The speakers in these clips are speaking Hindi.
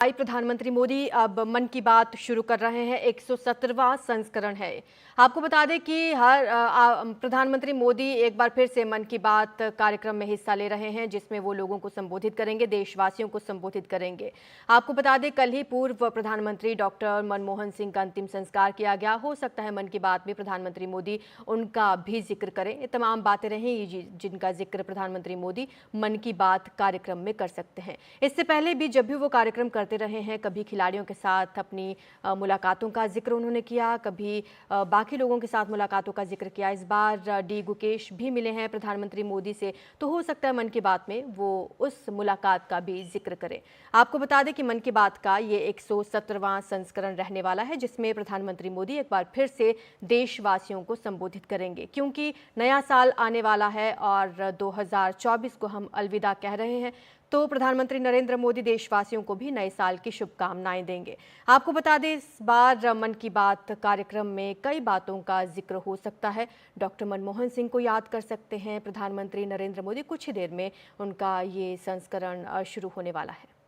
आई प्रधानमंत्री मोदी अब मन की बात शुरू कर रहे हैं। 117वां संस्करण है। आपको बता दें कि प्रधानमंत्री मोदी एक बार फिर से मन की बात कार्यक्रम में हिस्सा ले रहे हैं, जिसमें वो लोगों को संबोधित करेंगे, देशवासियों को संबोधित करेंगे। आपको बता दें कल ही पूर्व प्रधानमंत्री डॉक्टर मनमोहन सिंह का अंतिम संस्कार किया गया। हो सकता है मन की बात में प्रधानमंत्री मोदी उनका भी जिक्र करें। ये तमाम बातें रहें जिनका जिक्र प्रधानमंत्री मोदी मन की बात कार्यक्रम में कर सकते हैं। इससे पहले भी जब भी वो कार्यक्रम करते रहे हैं, कभी खिलाड़ियों के साथ अपनी मुलाकातों का जिक्र उन्होंने किया, कभी बाकी लोगों के साथ मुलाकातों का जिक्र किया। इस बार डी गुकेश भी मिले हैं प्रधानमंत्री मोदी से, तो हो सकता है मन की बात में वो उस मुलाकात का भी जिक्र करें। आपको बता दें कि मन की बात का ये 117वां संस्करण रहने वाला है, जिसमें प्रधानमंत्री मोदी एक बार फिर से देशवासियों को संबोधित करेंगे, क्योंकि नया साल आने वाला है और 2024 को हम अलविदा कह रहे हैं। तो प्रधानमंत्री नरेंद्र मोदी देशवासियों को भी नए साल की शुभकामनाएं देंगे। आपको बता दें इस बार मन की बात कार्यक्रम में कई बातों का जिक्र हो सकता है। डॉक्टर मनमोहन सिंह को याद कर सकते हैं प्रधानमंत्री नरेंद्र मोदी। कुछ ही देर में उनका ये संस्करण शुरू होने वाला है।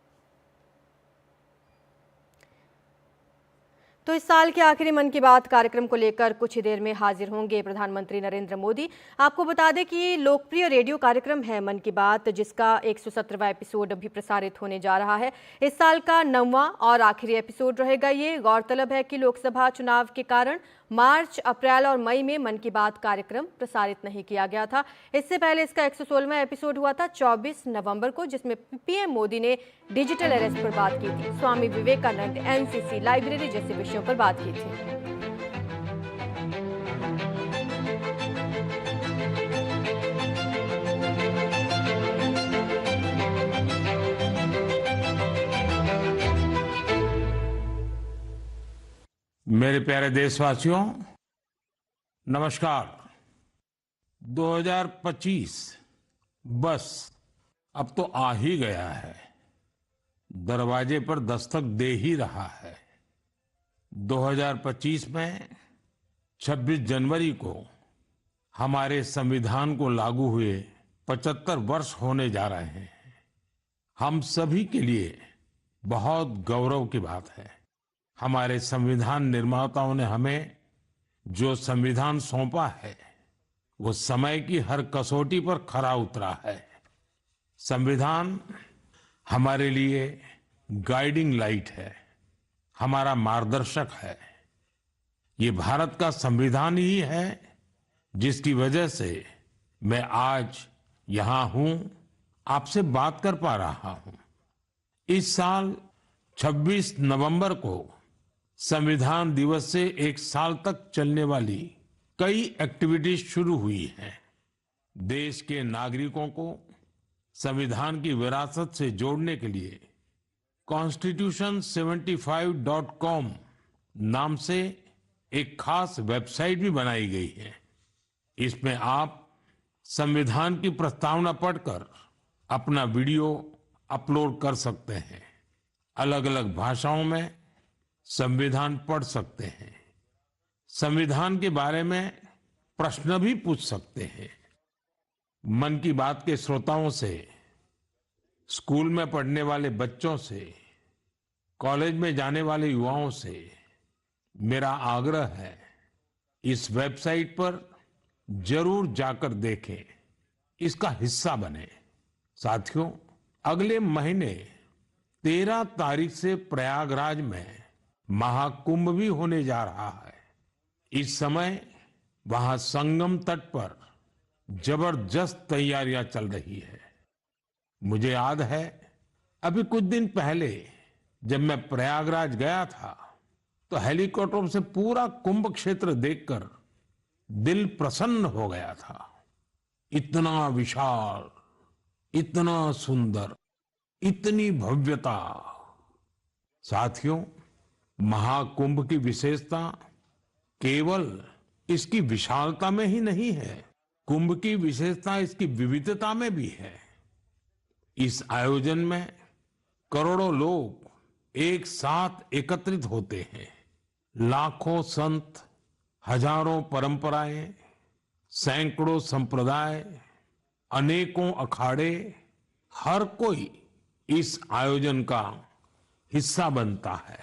तो इस साल के आखिरी मन की बात कार्यक्रम को लेकर कुछ ही देर में हाजिर होंगे प्रधानमंत्री नरेंद्र मोदी। आपको बता दें कि लोकप्रिय रेडियो कार्यक्रम है मन की बात, जिसका 117वां एपिसोड अभी प्रसारित होने जा रहा है। इस साल का 9वां और आखिरी एपिसोड रहेगा ये। गौरतलब है कि लोकसभा चुनाव के कारण मार्च, अप्रैल और मई में मन की बात कार्यक्रम प्रसारित नहीं किया गया था। इससे पहले इसका 116वां एपिसोड हुआ था 24 नवंबर को, जिसमें पीएम मोदी ने डिजिटल अरेस्ट पर बात की थी, स्वामी विवेकानंद, एनसीसी, लाइब्रेरी जैसे विषयों पर बात की थी। मेरे प्यारे देशवासियों, नमस्कार। 2025 बस अब तो आ ही गया है, दरवाजे पर दस्तक दे ही रहा है। 2025 में 26 जनवरी को हमारे संविधान को लागू हुए 75 वर्ष होने जा रहे हैं। हम सभी के लिए बहुत गौरव की बात है। हमारे संविधान निर्माताओं ने हमें जो संविधान सौंपा है, वो समय की हर कसौटी पर खरा उतरा है। संविधान हमारे लिए गाइडिंग लाइट है, हमारा मार्गदर्शक है। ये भारत का संविधान ही है जिसकी वजह से मैं आज यहाँ हूँ, आपसे बात कर पा रहा हूँ। इस साल 26 नवंबर को संविधान दिवस से एक साल तक चलने वाली कई एक्टिविटीज शुरू हुई हैं। देश के नागरिकों को संविधान की विरासत से जोड़ने के लिए constitution75.com नाम से एक खास वेबसाइट भी बनाई गई है। इसमें आप संविधान की प्रस्तावना पढ़कर अपना वीडियो अपलोड कर सकते हैं। अलग अलग भाषाओं में संविधान पढ़ सकते हैं। संविधान के बारे में प्रश्न भी पूछ सकते हैं। मन की बात के श्रोताओं से, स्कूल में पढ़ने वाले बच्चों से, कॉलेज में जाने वाले युवाओं से मेरा आग्रह है, इस वेबसाइट पर जरूर जाकर देखें, इसका हिस्सा बने। साथियों, अगले महीने 13 तारीख से प्रयागराज में महाकुंभ भी होने जा रहा है। इस समय वहां संगम तट पर जबरदस्त तैयारियां चल रही है। मुझे याद है, अभी कुछ दिन पहले जब मैं प्रयागराज गया था, तो हेलीकॉप्टर से पूरा कुंभ क्षेत्र देखकर दिल प्रसन्न हो गया था। इतना विशाल, इतना सुंदर, इतनी भव्यता। साथियों, महाकुंभ की विशेषता केवल इसकी विशालता में ही नहीं है, कुंभ की विशेषता इसकी विविधता में भी है। इस आयोजन में करोड़ों लोग एक साथ एकत्रित होते हैं। लाखों संत, हजारों परंपराएं, सैकड़ों संप्रदाय, अनेकों अखाड़े, हर कोई इस आयोजन का हिस्सा बनता है।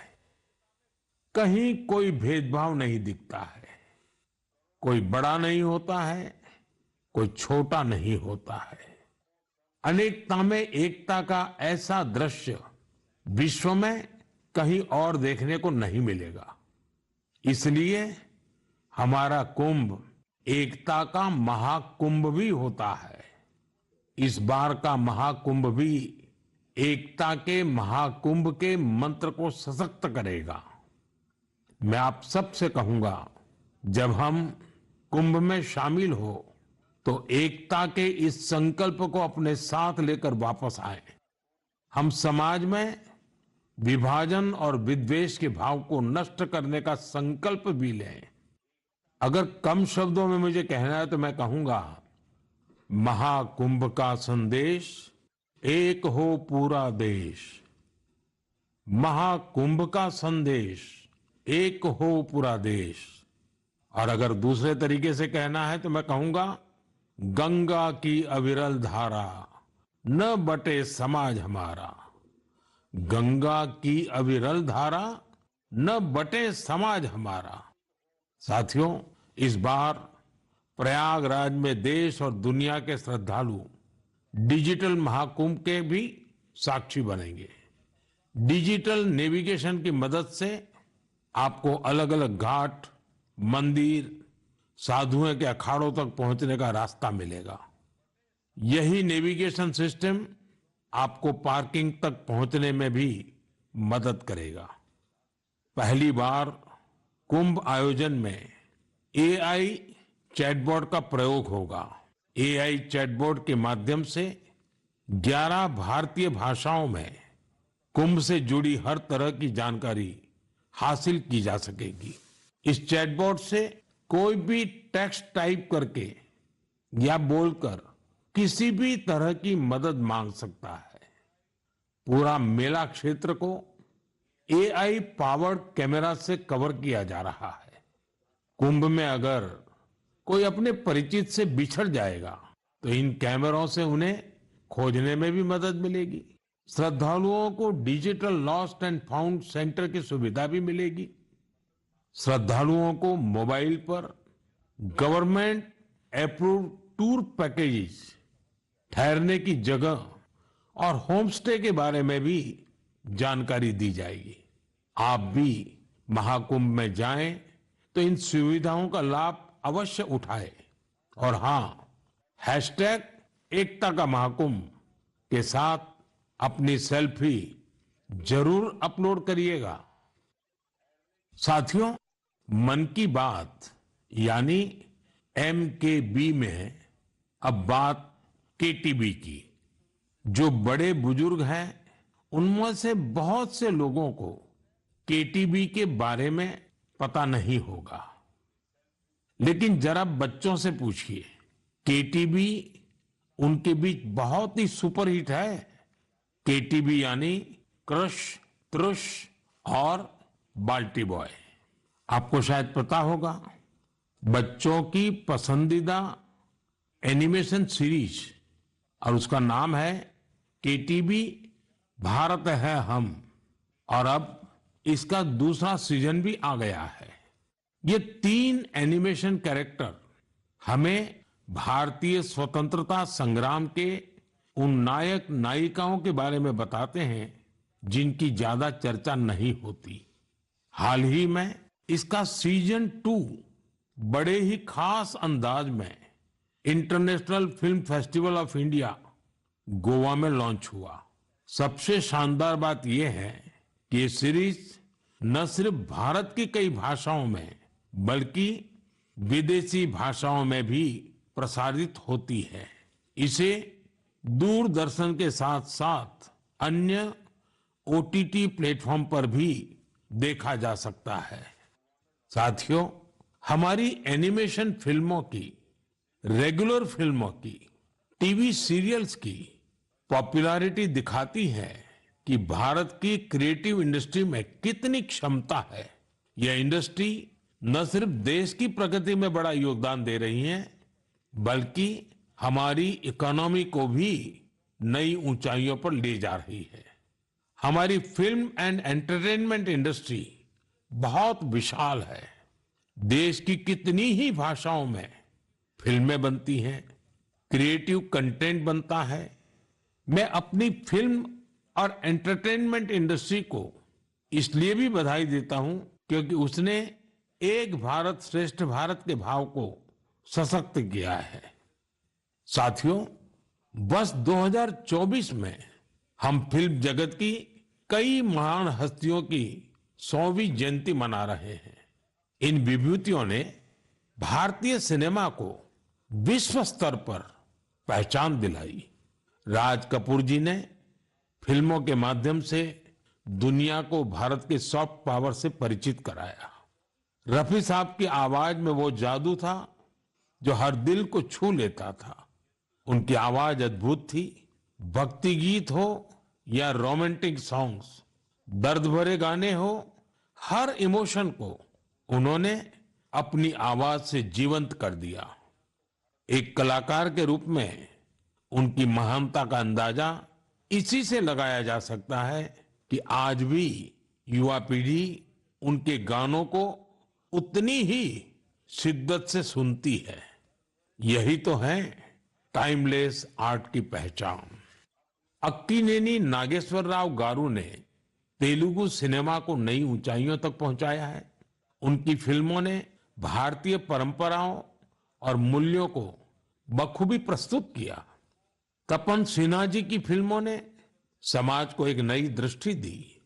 कहीं कोई भेदभाव नहीं दिखता है। कोई बड़ा नहीं होता है, कोई छोटा नहीं होता है। अनेकता में एकता का ऐसा दृश्य विश्व में कहीं और देखने को नहीं मिलेगा। इसलिए हमारा कुंभ एकता का महाकुंभ भी होता है। इस बार का महाकुंभ भी एकता के महाकुंभ के मंत्र को सशक्त करेगा। मैं आप सबसे कहूंगा, जब हम कुंभ में शामिल हो तो एकता के इस संकल्प को अपने साथ लेकर वापस आए। हम समाज में विभाजन और विद्वेष के भाव को नष्ट करने का संकल्प भी लें। अगर कम शब्दों में मुझे कहना है तो मैं कहूंगा, महाकुंभ का संदेश, एक हो पूरा देश। महाकुंभ का संदेश, एक हो पूरा देश। और अगर दूसरे तरीके से कहना है तो मैं कहूंगा, गंगा की अविरल धारा, न बटे समाज हमारा। गंगा की अविरल धारा, न बटे समाज हमारा। साथियों, इस बार प्रयागराज में देश और दुनिया के श्रद्धालु डिजिटल महाकुंभ के भी साक्षी बनेंगे। डिजिटल नेविगेशन की मदद से आपको अलग अलग घाट, मंदिर, साधुओं के अखाड़ों तक पहुंचने का रास्ता मिलेगा। यही नेविगेशन सिस्टम आपको पार्किंग तक पहुंचने में भी मदद करेगा। पहली बार कुंभ आयोजन में एआई चैटबॉट का प्रयोग होगा। एआई चैटबॉट के माध्यम से 11 भारतीय भाषाओं में कुंभ से जुड़ी हर तरह की जानकारी हासिल की जा सकेगी। इस चैटबॉट से कोई भी टेक्स्ट टाइप करके या बोलकर किसी भी तरह की मदद मांग सकता है। पूरा मेला क्षेत्र को एआई पावर्ड कैमरा से कवर किया जा रहा है। कुंभ में अगर कोई अपने परिचित से बिछड़ जाएगा तो इन कैमरों से उन्हें खोजने में भी मदद मिलेगी। श्रद्धालुओं को digital lost and found centre की सुविधा भी मिलेगी। श्रद्धालुओं को मोबाइल पर गवर्नमेंट अप्रूव्ड टूर पैकेजेस, ठहरने की जगह और होम स्टे के बारे में भी जानकारी दी जाएगी। आप भी महाकुंभ में जाएं तो इन सुविधाओं का लाभ अवश्य उठाएं। और हाँ, हैशटैग एकता का महाकुंभ के साथ अपनी सेल्फी जरूर अपलोड करिएगा। साथियों, मन की बात यानी MKB में अब बात KTB की। जो बड़े बुजुर्ग हैं, उनमें से बहुत से लोगों को KTB के बारे में पता नहीं होगा। लेकिन जरा बच्चों से पूछिए, KTB उनके बीच बहुत ही सुपरहिट है। KTB यानी क्रश, त्रुश और बाल्टी बॉय। आपको शायद पता होगा, बच्चों की पसंदीदा एनिमेशन सीरीज और उसका नाम है KTB भारत है हम। और अब इसका दूसरा सीजन भी आ गया है। ये 3 एनिमेशन कैरेक्टर हमें भारतीय स्वतंत्रता संग्राम के उन नायक नायिकाओं के बारे में बताते हैं जिनकी ज्यादा चर्चा नहीं होती। हाल ही में इसका सीजन 2 बड़े ही खास अंदाज में international film festival of India Goa में लॉन्च हुआ। सबसे शानदार बात यह है कि ये सीरीज न सिर्फ भारत की कई भाषाओं में बल्कि विदेशी भाषाओं में भी प्रसारित होती है। इसे दूरदर्शन के साथ साथ अन्य OTT प्लेटफॉर्म पर भी देखा जा सकता है। साथियों, हमारी एनिमेशन फिल्मों की, रेगुलर फिल्मों की, टीवी सीरियल्स की पॉपुलैरिटी दिखाती है कि भारत की क्रिएटिव इंडस्ट्री में कितनी क्षमता है। यह इंडस्ट्री न सिर्फ देश की प्रगति में बड़ा योगदान दे रही है, बल्कि हमारी इकोनॉमी को भी नई ऊंचाइयों पर ले जा रही है। हमारी फिल्म एंड एंटरटेनमेंट इंडस्ट्री बहुत विशाल है। देश की कितनी ही भाषाओं में फिल्में बनती हैं, क्रिएटिव कंटेंट बनता है। मैं अपनी फिल्म और एंटरटेनमेंट इंडस्ट्री को इसलिए भी बधाई देता हूं क्योंकि उसने एक भारत श्रेष्ठ भारत के भाव को सशक्त किया है। साथियों, वर्ष 2024 में हम फिल्म जगत की कई महान हस्तियों की 100वीं जयंती मना रहे हैं। इन विभूतियों ने भारतीय सिनेमा को विश्व स्तर पर पहचान दिलाई। राज कपूर जी ने फिल्मों के माध्यम से दुनिया को भारत के सॉफ्ट पावर से परिचित कराया। रफी साहब की आवाज में वो जादू था जो हर दिल को छू लेता था। उनकी आवाज अद्भुत थी। भक्ति गीत हो या रोमांटिक सॉन्ग्स, दर्द भरे गाने हो, हर इमोशन को उन्होंने अपनी आवाज से जीवंत कर दिया। एक कलाकार के रूप में उनकी महानता का अंदाजा इसी से लगाया जा सकता है कि आज भी युवा पीढ़ी उनके गानों को उतनी ही शिद्दत से सुनती है। यही तो है टाइमलेस आर्ट की पहचान। अक्कीनेनी नागेश्वर राव गारू ने तेलुगु सिनेमा को नई ऊंचाइयों तक पहुंचाया है। उनकी फिल्मों ने भारतीय परंपराओं और मूल्यों को बखूबी प्रस्तुत किया। तपन सिन्हा जी की फिल्मों ने समाज को एक नई दृष्टि दी।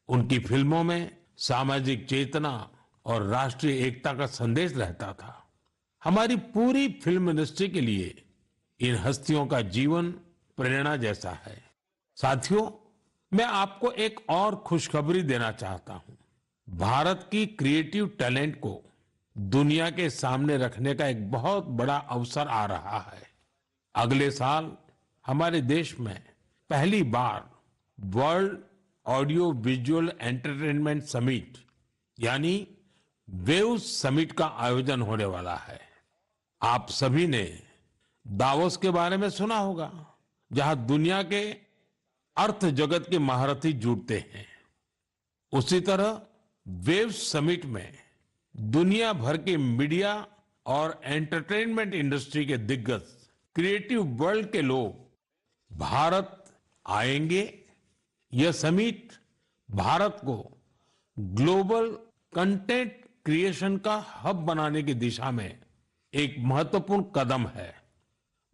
उनकी फिल्मों में सामाजिक चेतना और राष्ट्रीय एकता का संदेश रहता था। हमारी पूरी फिल्म इंडस्ट्री के लिए इन हस्तियों का जीवन प्रेरणा जैसा है। साथियों, मैं आपको एक और खुशखबरी देना चाहता हूं। भारत की क्रिएटिव टैलेंट को दुनिया के सामने रखने का एक बहुत बड़ा अवसर आ रहा है। अगले साल हमारे देश में पहली बार world audio visual entertainment summit यानी वेव समिट का आयोजन होने वाला है। आप सभी ने दावोस के बारे में सुना होगा, जहां दुनिया के अर्थ जगत के महारथी जुटते हैं। उसी तरह वेव समिट में दुनिया भर के मीडिया और एंटरटेनमेंट इंडस्ट्री के दिग्गज, क्रिएटिव वर्ल्ड के लोग भारत आएंगे। यह समिट भारत को ग्लोबल कंटेंट क्रिएशन का हब बनाने की दिशा में एक महत्वपूर्ण कदम है।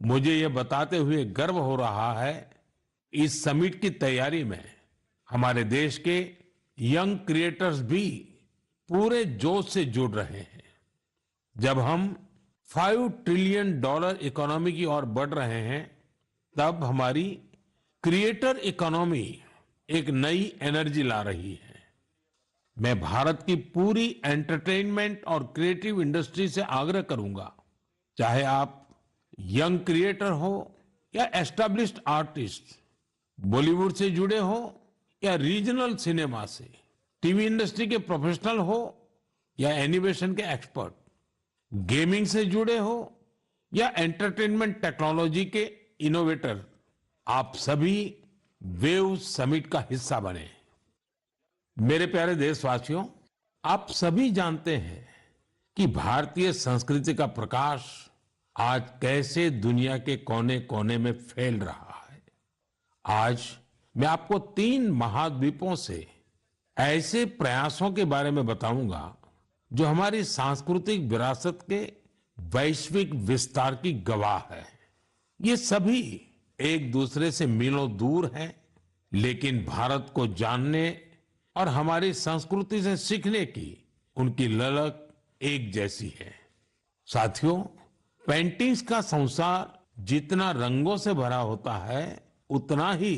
मुझे यह बताते हुए गर्व हो रहा है, इस समिट की तैयारी में हमारे देश के यंग क्रिएटर्स भी पूरे जोश से जुड़ रहे हैं। जब हम $5 ट्रिलियन इकोनॉमी की ओर बढ़ रहे हैं, तब हमारी क्रिएटर इकोनॉमी एक नई एनर्जी ला रही है। मैं भारत की पूरी एंटरटेनमेंट और क्रिएटिव इंडस्ट्री से आग्रह करूंगा, चाहे आप यंग क्रिएटर हो या एस्टैब्लिश्ड आर्टिस्ट, बॉलीवुड से जुड़े हो या रीजनल सिनेमा से, टीवी इंडस्ट्री के प्रोफेशनल हो या एनिमेशन के एक्सपर्ट, गेमिंग से जुड़े हो या एंटरटेनमेंट टेक्नोलॉजी के इनोवेटर, आप सभी वेव समिट का हिस्सा बने। मेरे प्यारे देशवासियों, आप सभी जानते हैं कि भारतीय संस्कृति का प्रकाश आज कैसे दुनिया के कोने कोने में फैल रहा है। आज मैं आपको 3 महाद्वीपों से ऐसे प्रयासों के बारे में बताऊंगा जो हमारी सांस्कृतिक विरासत के वैश्विक विस्तार की गवाह है। ये सभी एक दूसरे से मीलों दूर हैं, लेकिन भारत को जानने और हमारी संस्कृति से सीखने की उनकी ललक एक जैसी है। साथियों, पेंटिंग्स का संसार जितना रंगों से भरा होता है, उतना ही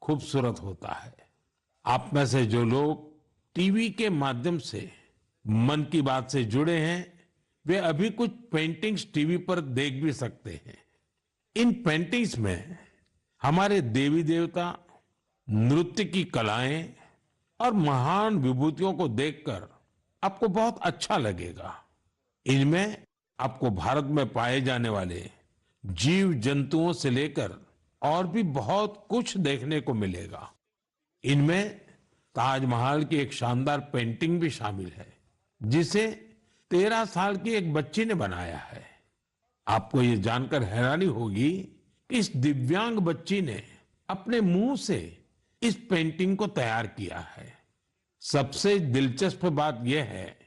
खूबसूरत होता है। आप में से जो लोग टीवी के माध्यम से मन की बात से जुड़े हैं, वे अभी कुछ पेंटिंग्स टीवी पर देख भी सकते हैं। इन पेंटिंग्स में हमारे देवी देवता, नृत्य की कलाएं और महान विभूतियों को देखकर आपको बहुत अच्छा लगेगा। इनमें आपको भारत में पाए जाने वाले जीव जंतुओं से लेकर और भी बहुत कुछ देखने को मिलेगा। इनमें ताजमहल की एक शानदार पेंटिंग भी शामिल है, जिसे 13 साल की एक बच्ची ने बनाया है। आपको ये जानकर हैरानी होगी कि इस दिव्यांग बच्ची ने अपने मुंह से इस पेंटिंग को तैयार किया है। सबसे दिलचस्प बात यह है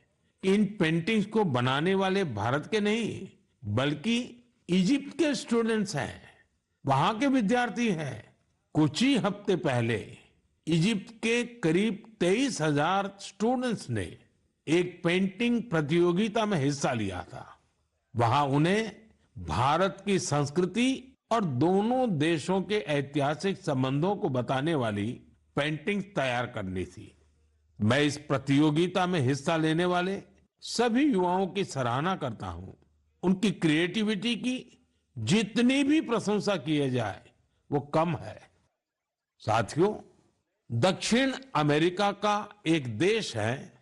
कि इन पेंटिंग्स को बनाने वाले भारत के नहीं, बल्कि इजिप्ट के स्टूडेंट्स हैं, वहां के विद्यार्थी हैं। कुछ ही हफ्ते पहले इजिप्ट के करीब 23,000 स्टूडेंट्स ने एक पेंटिंग प्रतियोगिता में हिस्सा लिया था। वहां उन्हें भारत की संस्कृति और दोनों देशों के ऐतिहासिक संबंधों को बताने वाली पेंटिंग तैयार करनी थी। मैं इस प्रतियोगिता में हिस्सा लेने वाले सभी युवाओं की सराहना करता हूं। उनकी क्रिएटिविटी की जितनी भी प्रशंसा की जाए वो कम है। साथियों, दक्षिण अमेरिका का एक देश है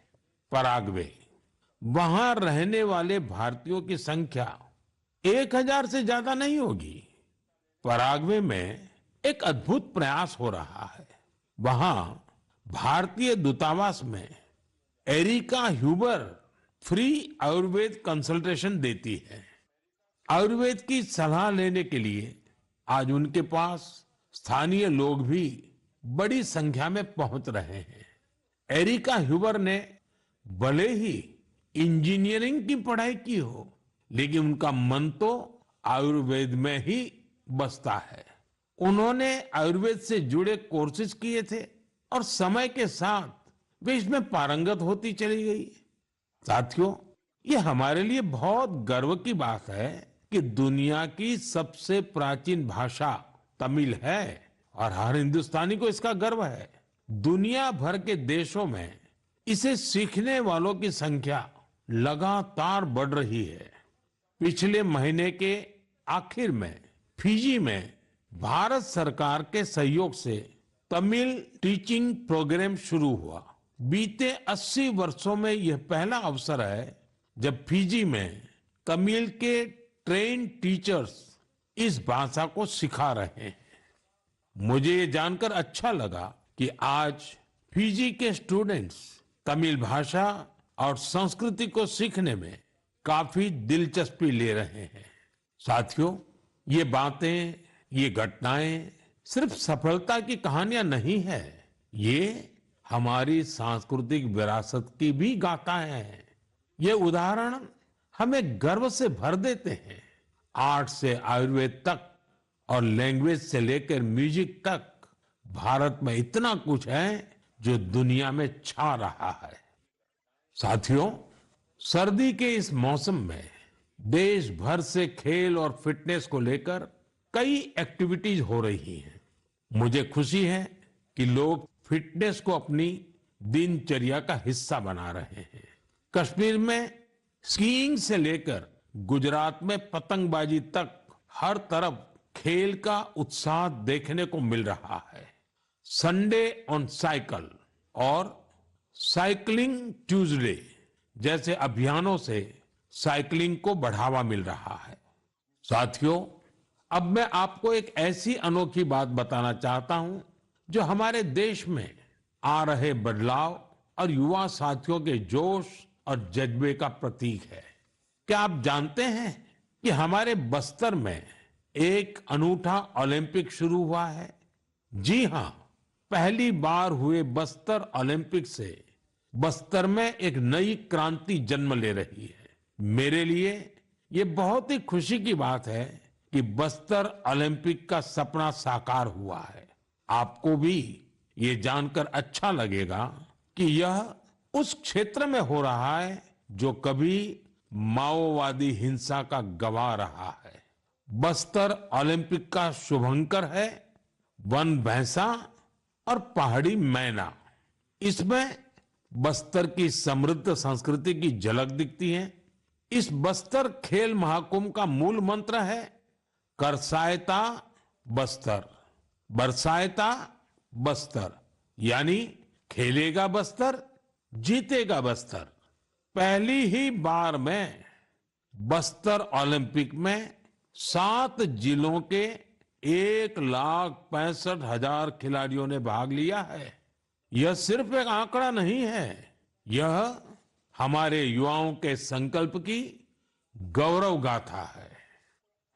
पराग्वे। वहां रहने वाले भारतीयों की संख्या 1,000 से ज्यादा नहीं होगी। पराग्वे में एक अद्भुत प्रयास हो रहा है। वहां भारतीय दूतावास में Erica Huber free Ayurveda consultation देती है। आयुर्वेद की सलाह लेने के लिए आज उनके पास स्थानीय लोग भी बड़ी संख्या में पहुंच रहे हैं। एरिका ह्यूबर ने भले ही इंजीनियरिंग की पढ़ाई की हो, लेकिन उनका मन तो आयुर्वेद में ही बसता है। उन्होंने आयुर्वेद से जुड़े कोर्सेज किए थे और समय के साथ वे इसमें पारंगत होती चली गई। साथियों, ये हमारे लिए बहुत गर्व की बात है कि दुनिया की सबसे प्राचीन भाषा तमिल है और हर हिंदुस्तानी को इसका गर्व है। दुनिया भर के देशों में इसे सीखने वालों की संख्या लगातार बढ़ रही है। पिछले महीने के आखिर में फिजी में भारत सरकार के सहयोग से तमिल टीचिंग प्रोग्राम शुरू हुआ। बीते 80 वर्षों में यह पहला अवसर है जब फिजी में तमिल के ट्रेन टीचर्स इस भाषा को सिखा रहे हैं। मुझे ये जानकर अच्छा लगा कि आज फिजी के स्टूडेंट्स तमिल भाषा और संस्कृति को सीखने में काफी दिलचस्पी ले रहे हैं। साथियों, ये बातें, ये घटनाएं सिर्फ सफलता की कहानियां नहीं है, ये हमारी सांस्कृतिक विरासत की भी गाथाएं हैं। ये उदाहरण हमें गर्व से भर देते हैं। आर्ट से आयुर्वेद तक और लैंग्वेज से लेकर म्यूजिक तक भारत में इतना कुछ है जो दुनिया में छा रहा है। साथियों, सर्दी के इस मौसम में देश भर से खेल और फिटनेस को लेकर कई एक्टिविटीज हो रही हैं। मुझे खुशी है कि लोग फिटनेस को अपनी दिनचर्या का हिस्सा बना रहे हैं। कश्मीर में स्कीइंग से लेकर गुजरात में पतंगबाजी तक हर तरफ खेल का उत्साह देखने को मिल रहा है। संडे ऑन साइकिल और साइकिलिंग ट्यूसडे जैसे अभियानों से साइकिलिंग को बढ़ावा मिल रहा है। साथियों, अब मैं आपको एक ऐसी अनोखी बात बताना चाहता हूं जो हमारे देश में आ रहे बदलाव और युवा साथियों के जोश और जज्बे का प्रतीक है। क्या आप जानते हैं कि हमारे बस्तर में एक अनूठा ओलंपिक शुरू हुआ है? जी हां, पहली बार हुए बस्तर ओलंपिक से बस्तर में एक नई क्रांति जन्म ले रही है। मेरे लिए ये बहुत ही खुशी की बात है कि बस्तर ओलंपिक का सपना साकार हुआ है। आपको भी ये जानकर अच्छा लगेगा कि यह उस क्षेत्र में हो रहा है जो कभी माओवादी हिंसा का गवाह रहा है। बस्तर ओलंपिक का शुभंकर है वन भैंसा और पहाड़ी मैना। इसमें बस्तर की समृद्ध संस्कृति की झलक दिखती है। इस बस्तर खेल महाकुंभ का मूल मंत्र है करसायता बस्तर, बरसायता बस्तर, यानी खेलेगा बस्तर, जीतेगा बस्तर। पहली ही बार में बस्तर ओलंपिक में 7 जिलों के 1,65,000 खिलाड़ियों ने भाग लिया है। यह सिर्फ एक आंकड़ा नहीं है, यह हमारे युवाओं के संकल्प की गौरव गाथा है।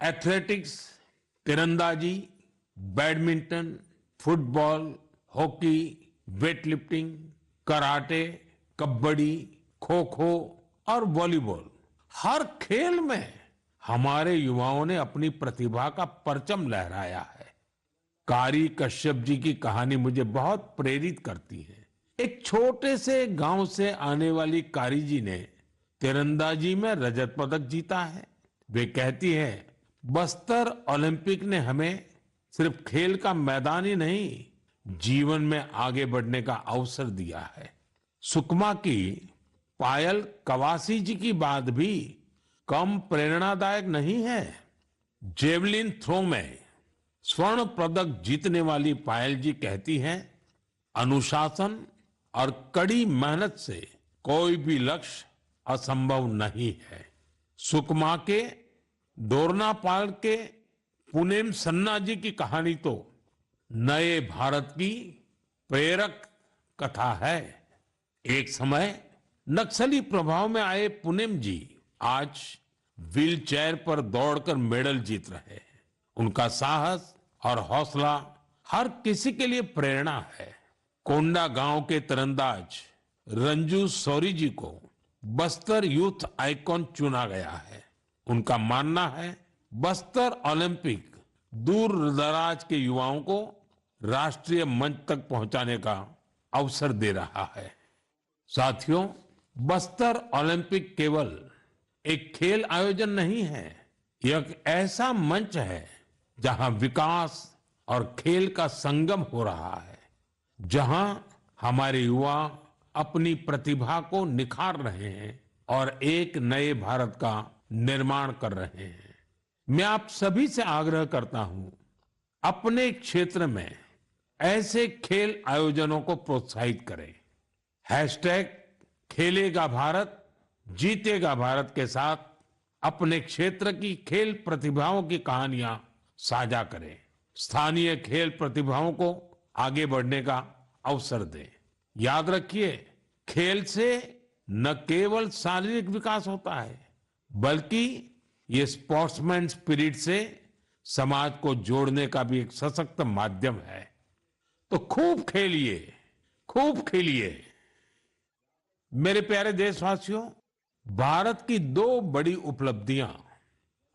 एथलेटिक्स, तीरंदाजी, badminton, football, hockey, weightlifting, karate, kabaddi, kho kho और वॉलीबॉल, हर खेल में हमारे युवाओं ने अपनी प्रतिभा का परचम लहराया है। कारी कश्यप जी की कहानी मुझे बहुत प्रेरित करती है। एक छोटे से गांव से आने वाली कारी जी ने तीरंदाजी में रजत पदक जीता है। वे कहती है, बस्तर ओलंपिक ने हमें सिर्फ खेल का मैदान ही नहीं, जीवन में आगे बढ़ने का अवसर दिया है। सुकमा की पायल कवासी जी की बात भी कम प्रेरणादायक नहीं है। जेवलिन थ्रो में स्वर्ण पदक जीतने वाली पायल जी कहती हैं, अनुशासन और कड़ी मेहनत से कोई भी लक्ष्य असंभव नहीं है। सुकमा के दोरनापाल के पुनेम सन्ना जी की कहानी तो नए भारत की प्रेरक कथा है। एक समय नक्सली प्रभाव में आए पुनेम जी आज व्हील चेयर पर दौड़कर मेडल जीत रहे हैं। उनका साहस और हौसला हर किसी के लिए प्रेरणा है। कोंडा गांव के तीरंदाज रंजू सौरी जी को बस्तर यूथ आइकॉन चुना गया है। उनका मानना है, बस्तर ओलंपिक दूर दराज के युवाओं को राष्ट्रीय मंच तक पहुंचाने का अवसर दे रहा है। साथियों, बस्तर ओलंपिक केवल एक खेल आयोजन नहीं है, यह एक ऐसा मंच है जहां विकास और खेल का संगम हो रहा है, जहां हमारे युवा अपनी प्रतिभा को निखार रहे हैं और एक नए भारत का निर्माण कर रहे हैं। मैं आप सभी से आग्रह करता हूं, अपने क्षेत्र में ऐसे खेल आयोजनों को प्रोत्साहित करें। हैशटैग खेलेगा भारत, जीतेगा भारत के साथ अपने क्षेत्र की खेल प्रतिभाओं की कहानियां साझा करें। स्थानीय खेल प्रतिभाओं को आगे बढ़ने का अवसर दें। याद रखिए, खेल से न केवल शारीरिक विकास होता है, बल्कि ये स्पोर्ट्समैन स्पिरिट से समाज को जोड़ने का भी एक सशक्त माध्यम है। तो खूब खेलिए, खूब खेलिए। मेरे प्यारे देशवासियों, भारत की दो बड़ी उपलब्धियां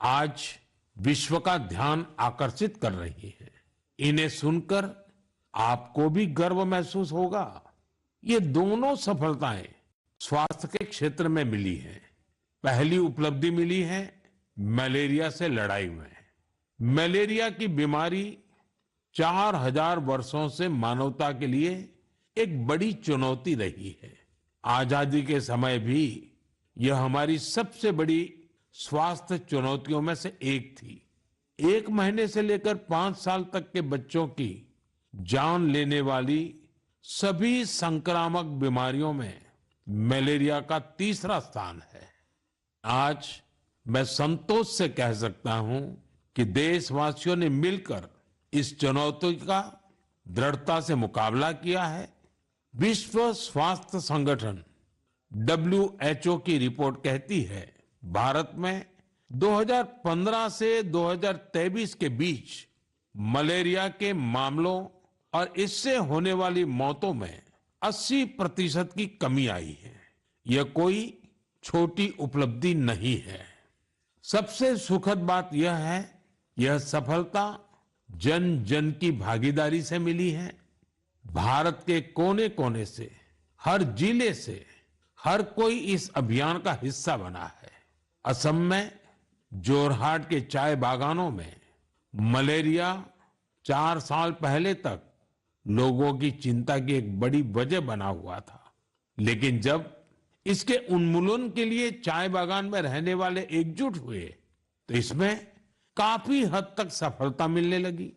आज विश्व का ध्यान आकर्षित कर रही है। इन्हें सुनकर आपको भी गर्व महसूस होगा। ये दोनों सफलताएं स्वास्थ्य के क्षेत्र में मिली हैं। पहली उपलब्धि मिली है मलेरिया से लड़ाई में। मलेरिया की बीमारी 4000 वर्षों से मानवता के लिए एक बड़ी चुनौती रही है। आजादी के समय भी यह हमारी सबसे बड़ी स्वास्थ्य चुनौतियों में से एक थी। 1 महीने से लेकर 5 साल तक के बच्चों की जान लेने वाली सभी संक्रामक बीमारियों में मलेरिया का तीसरा स्थान है। आज मैं संतोष से कह सकता हूं कि देशवासियों ने मिलकर इस चुनौती का दृढ़ता से मुकाबला किया है। विश्व स्वास्थ्य संगठन WHO की रिपोर्ट कहती है, भारत में 2015 से 2023 के बीच मलेरिया के मामलों और इससे होने वाली मौतों में 80% की कमी आई है। यह कोई छोटी उपलब्धि नहीं है। सबसे सुखद बात यह है, यह सफलता जन जन की भागीदारी से मिली है। भारत के कोने कोने से, हर जिले से हर कोई इस अभियान का हिस्सा बना है। असम में जोरहाट के चाय बागानों में मलेरिया 4 साल पहले तक लोगों की चिंता की एक बड़ी वजह बना हुआ था, लेकिन जब इसके उन्मूलन के लिए चाय बागान में रहने वाले एकजुट हुए तो इसमें काफी हद तक सफलता मिलने लगी।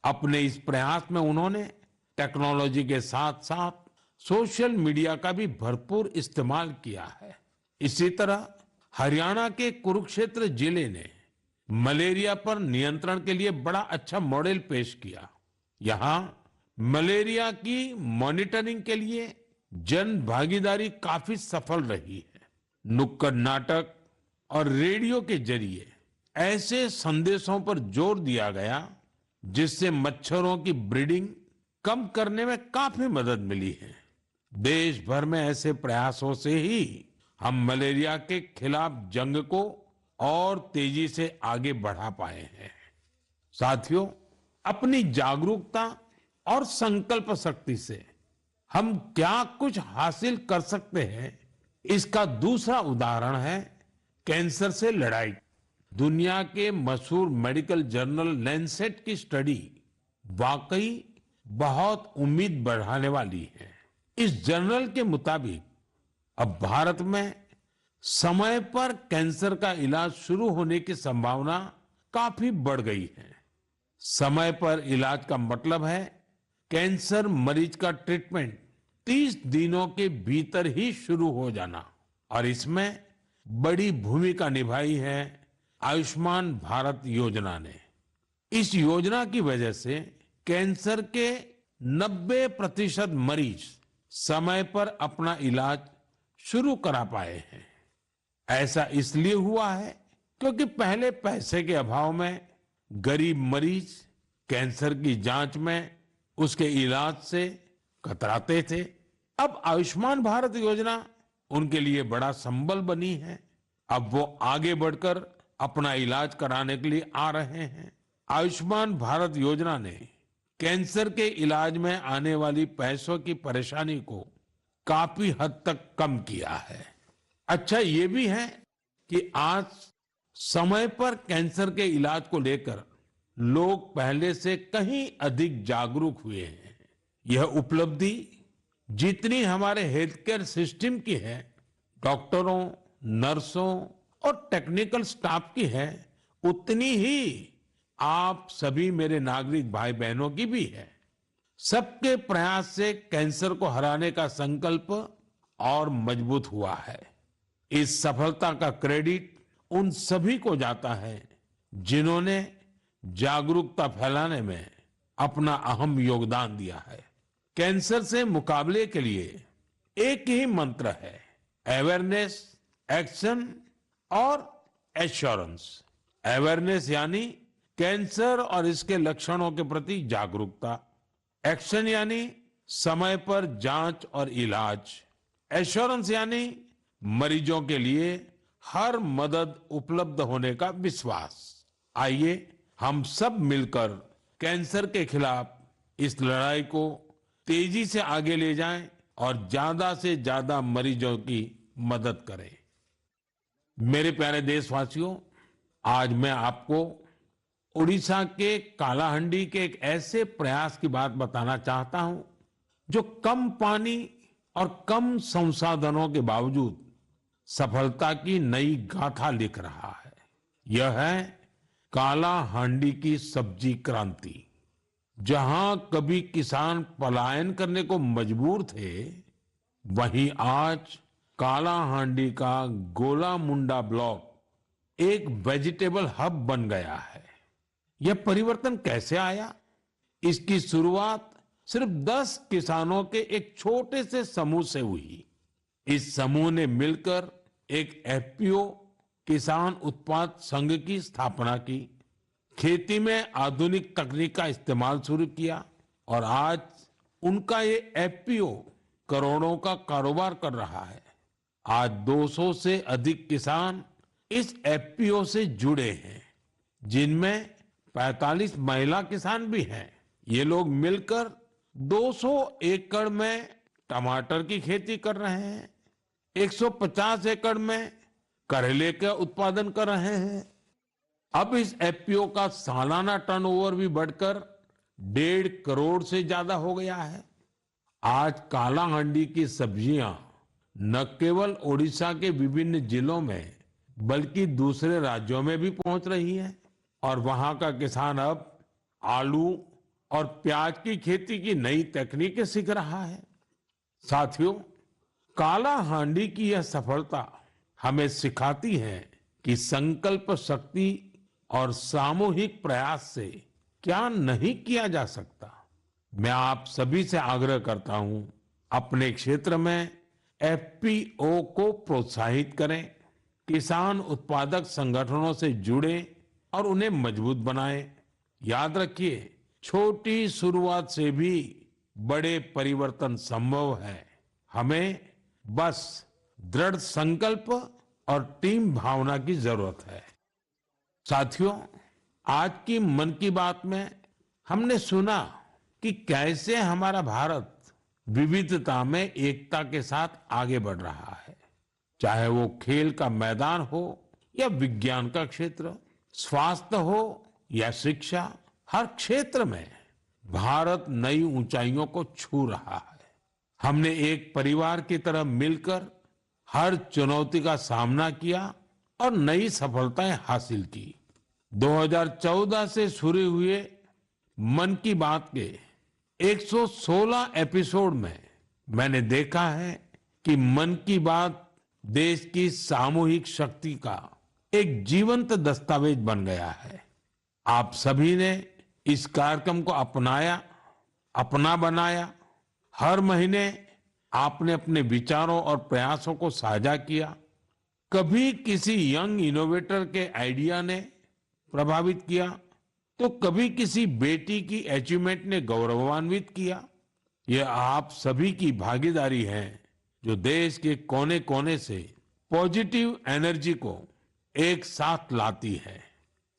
अपने इस प्रयास में उन्होंने टेक्नोलॉजी के साथ साथ सोशल मीडिया का भी भरपूर इस्तेमाल किया है। इसी तरह हरियाणा के कुरुक्षेत्र जिले ने मलेरिया पर नियंत्रण के लिए बड़ा अच्छा मॉडल पेश किया। यहाँ मलेरिया की मॉनिटरिंग के लिए जन भागीदारी काफी सफल रही है। नुक्कड़ नाटक और रेडियो के जरिए ऐसे संदेशों पर जोर दिया गया जिससे मच्छरों की ब्रीडिंग कम करने में काफी मदद मिली है। देश भर में ऐसे प्रयासों से ही हम मलेरिया के खिलाफ जंग को और तेजी से आगे बढ़ा पाए हैं। साथियों, अपनी जागरूकता और संकल्प शक्ति से हम क्या कुछ हासिल कर सकते हैं, इसका दूसरा उदाहरण है कैंसर से लड़ाई। दुनिया के मशहूर मेडिकल जर्नल लैंसेट की स्टडी वाकई बहुत उम्मीद बढ़ाने वाली है। इस जर्नल के मुताबिक अब भारत में समय पर कैंसर का इलाज शुरू होने की संभावना काफी बढ़ गई है। समय पर इलाज का मतलब है कैंसर मरीज का ट्रीटमेंट 30 दिनों के भीतर ही शुरू हो जाना। और इसमें बड़ी भूमिका निभाई है आयुष्मान भारत योजना ने। इस योजना की वजह से कैंसर के 90% मरीज समय पर अपना इलाज शुरू करा पाए हैं। ऐसा इसलिए हुआ है क्योंकि पहले पैसे के अभाव में गरीब मरीज कैंसर की जांच में, उसके इलाज से कतराते थे। अब आयुष्मान भारत योजना उनके लिए बड़ा संबल बनी है। अब वो आगे बढ़कर अपना इलाज कराने के लिए आ रहे हैं। आयुष्मान भारत योजना ने कैंसर के इलाज में आने वाली पैसों की परेशानी को काफी हद तक कम किया है। अच्छा ये भी है कि आज समय पर कैंसर के इलाज को लेकर लोग पहले से कहीं अधिक जागरूक हुए हैं। यह उपलब्धि जितनी हमारे हेल्थ केयर सिस्टम की है, डॉक्टरों, नर्सों और टेक्निकल स्टाफ की है, उतनी ही आप सभी मेरे नागरिक भाई बहनों की भी है। सबके प्रयास से कैंसर को हराने का संकल्प और मजबूत हुआ है। इस सफलता का क्रेडिट उन सभी को जाता है जिन्होंने जागरूकता फैलाने में अपना अहम योगदान दिया है। कैंसर से मुकाबले के लिए एक ही मंत्र है, अवेयरनेस, एक्शन और एश्योरेंस। अवेयरनेस यानी कैंसर और इसके लक्षणों के प्रति जागरूकता, एक्शन यानी समय पर जांच और इलाज, एश्योरेंस यानी मरीजों के लिए हर मदद उपलब्ध होने का विश्वास। आइए हम सब मिलकर कैंसर के खिलाफ इस लड़ाई को तेजी से आगे ले जाएं और ज्यादा से ज्यादा मरीजों की मदद करें। मेरे प्यारे देशवासियों, आज मैं आपको उड़ीसा के कालाहांडी के एक ऐसे प्रयास की बात बताना चाहता हूं जो कम पानी और कम संसाधनों के बावजूद सफलता की नई गाथा लिख रहा है। यह है कालाहांडी की सब्जी क्रांति। जहां कभी किसान पलायन करने को मजबूर थे, वहीं आज कालाहांडी का गोला मुंडा ब्लॉक एक वेजिटेबल हब बन गया है। यह परिवर्तन कैसे आया? इसकी शुरुआत सिर्फ 10 किसानों के एक छोटे से समूह से हुई। इस समूह ने मिलकर एक एफपीओ किसान उत्पाद संघ की स्थापना की, खेती में आधुनिक तकनीक का इस्तेमाल शुरू किया और आज उनका ये एफपीओ करोड़ों का कारोबार कर रहा है। आज 200 से अधिक किसान इस एफपीओ से जुड़े हैं, जिनमें 45 महिला किसान भी हैं। ये लोग मिलकर 200 एकड़ में टमाटर की खेती कर रहे हैं, 150 एकड़ में करेले का उत्पादन कर रहे हैं। अब इस एफपीओ का सालाना टर्नओवर भी बढ़कर 1.5 करोड़ से ज्यादा हो गया है। आज कालाहांडी की सब्जियां न केवल ओडिशा के विभिन्न जिलों में बल्कि दूसरे राज्यों में भी पहुंच रही है और वहां का किसान अब आलू और प्याज की खेती की नई तकनीकें सीख रहा है। साथियों, कालाहांडी की यह सफलता हमें सिखाती है कि संकल्प शक्ति और सामूहिक प्रयास से क्या नहीं किया जा सकता। मैं आप सभी से आग्रह करता हूं, अपने क्षेत्र में एफपीओ को प्रोत्साहित करें, किसान उत्पादक संगठनों से जुड़े और उन्हें मजबूत बनाएं। याद रखिए, छोटी शुरुआत से भी बड़े परिवर्तन संभव है। हमें बस दृढ़ संकल्प और टीम भावना की जरूरत है। साथियों, आज की मन की बात में हमने सुना कि कैसे हमारा भारत विविधता में एकता के साथ आगे बढ़ रहा है। चाहे वो खेल का मैदान हो या विज्ञान का क्षेत्र, स्वास्थ्य हो या शिक्षा, हर क्षेत्र में भारत नई ऊंचाइयों को छू रहा है। हमने एक परिवार की तरह मिलकर हर चुनौती का सामना किया और नई सफलताएं हासिल की। 2014 से शुरू हुए मन की बात के 116 एपिसोड में मैंने देखा है कि मन की बात देश की सामूहिक शक्ति का एक जीवंत दस्तावेज बन गया है। आप सभी ने इस कार्यक्रम को अपनाया, अपना बनाया। हर महीने आपने अपने विचारों और प्रयासों को साझा किया। कभी किसी यंग इनोवेटर के आइडिया ने प्रभावित किया, तो कभी किसी बेटी की अचीवमेंट ने गौरवान्वित किया। यह आप सभी की भागीदारी है जो देश के कोने कोने से पॉजिटिव एनर्जी को एक साथ लाती है।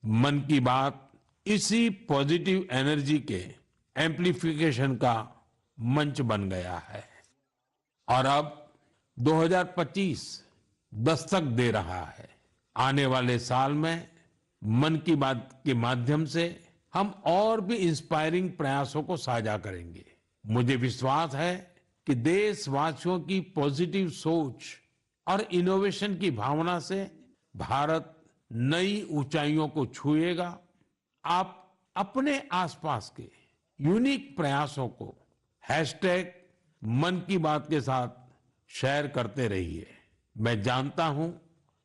मन की बात इसी पॉजिटिव एनर्जी के एम्प्लीफिकेशन का मंच बन गया है। और अब 2025 दस्तक दे रहा है। आने वाले साल में मन की बात के माध्यम से हम और भी इंस्पायरिंग प्रयासों को साझा करेंगे। मुझे विश्वास है कि देशवासियों की पॉजिटिव सोच और इनोवेशन की भावना से भारत नई ऊंचाइयों को छुएगा। आप अपने आसपास के यूनिक प्रयासों को हैशटैग मन की बात के साथ शेयर करते रहिए। मैं जानता हूं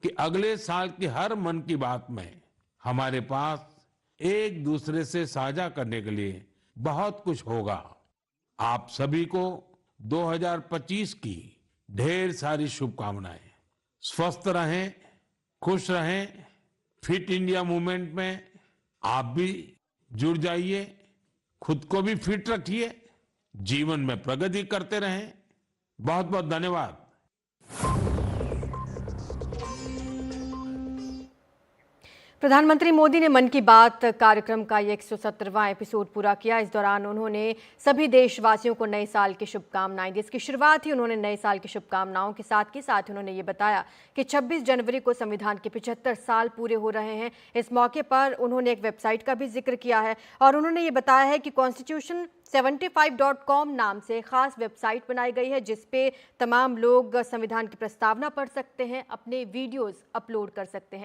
कि अगले साल की हर मन की बात में हमारे पास एक दूसरे से साझा करने के लिए बहुत कुछ होगा। आप सभी को 2025 की ढेर सारी शुभकामनाएं। स्वस्थ रहें, खुश रहें। फिट इंडिया मूवमेंट में आप भी जुड़ जाइए। खुद को भी फिट रखिए, जीवन में प्रगति करते रहें। बहुत बहुत धन्यवाद। प्रधानमंत्री मोदी ने मन की बात कार्यक्रम का ये 117वां एपिसोड पूरा किया। इस दौरान उन्होंने सभी देशवासियों को नए साल की शुभकामनाएं दी। इसकी शुरुआत ही उन्होंने नए साल की शुभकामनाओं के साथ उन्होंने ये बताया कि 26 जनवरी को संविधान के 75 साल पूरे हो रहे हैं। इस मौके पर उन्होंने एक वेबसाइट का भी जिक्र किया है और उन्होंने ये बताया है कि constitution75.com नाम से खास वेबसाइट बनाई गई है, जिसपे तमाम लोग संविधान की प्रस्तावना पढ़ सकते हैं, अपने वीडियोज अपलोड कर सकते हैं।